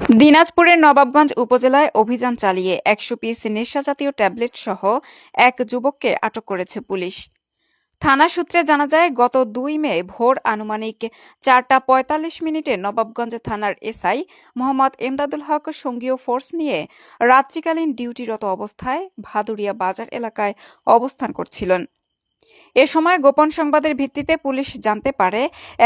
দিনাজপুরের নবাবগঞ্জ উপজেলায় অভিযান চালিয়ে ১০০ পিস নেশাজাতীয় ট্যাবলেট সহ এক যুবককে আটক করেছে পুলিশ। থানা সূত্রে জানা যায়, গত ২ মে ভোর আনুমানিক ৪টা ৪৫ মিনিটে নবাবগঞ্জ থানার এসআই মোহাম্মদ এমদাদুল হক সঙ্গীয় ফোর্স নিয়ে রাত্রিকালীন ডিউটিরত অবস্থায় ভাদুরিয়া বাজার এলাকায় অবস্থান করছিলেন। এ সময় গোপন সংবাদের ভিত্তিতে পুলিশ জানতে পারে,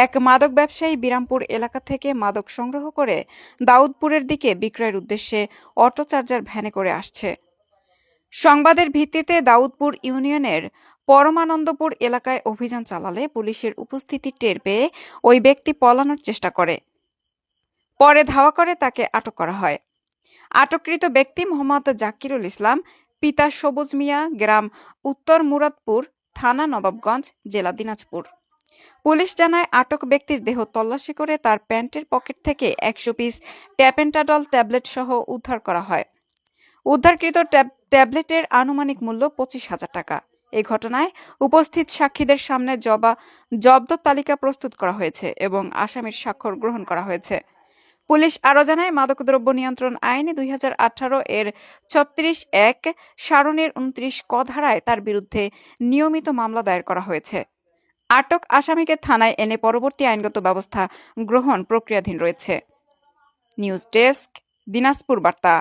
এক মাদক ব্যবসায়ী বিরামপুর এলাকা থেকে মাদক সংগ্রহ করে দাউদপুরের দিকে বিক্রয়ের উদ্দেশ্যে অটো চার্জার ভ্যানে করে আসছে। সংবাদের ভিত্তিতে দাউদপুর ইউনিয়নের পরমানন্দপুর এলাকায় অভিযান চালালে পুলিশের উপস্থিতি টের পেয়ে ওই ব্যক্তি পলানোর চেষ্টা করে। পরে ধাওয়া করে তাকে আটক করা হয়। আটককৃত ব্যক্তি মোহাম্মদ জাকিরুল ইসলাম, পিতা সবুজ মিয়া, গ্রাম উত্তর মুরাদপুর, থানা নবাবগঞ্জ, জেলা দিনাজপুর। পুলিশ জানায়, আটক ব্যক্তির দেহ তল্লাশি করে তার প্যান্টের পকেট থেকে ১০০ পিস ট্যাপেন্টাডল ট্যাবলেট সহ উদ্ধার করা হয়। উদ্ধারকৃত ট্যাবলেটের আনুমানিক মূল্য ২৫,০০০ টাকা। এই ঘটনায় উপস্থিত সাক্ষীদের সামনে জব্দ তালিকা প্রস্তুত করা হয়েছে এবং আসামির স্বাক্ষর গ্রহণ করা হয়েছে। পুলিশ আরও জানায়, মাদকদ্রব্য নিয়ন্ত্রণ আইন ২০১৮ এর ৩৬(১) সারণীর ২৯ ক ধারায় তার বিরুদ্ধে নিয়মিত মামলা দায়ের করা হয়েছে। আটক আসামিকে থানায় এনে পরবর্তী আইনগত ব্যবস্থা গ্রহণ প্রক্রিয়াধীন রয়েছে। নিউজ ডেস্ক, দিনাজপুর বার্তা।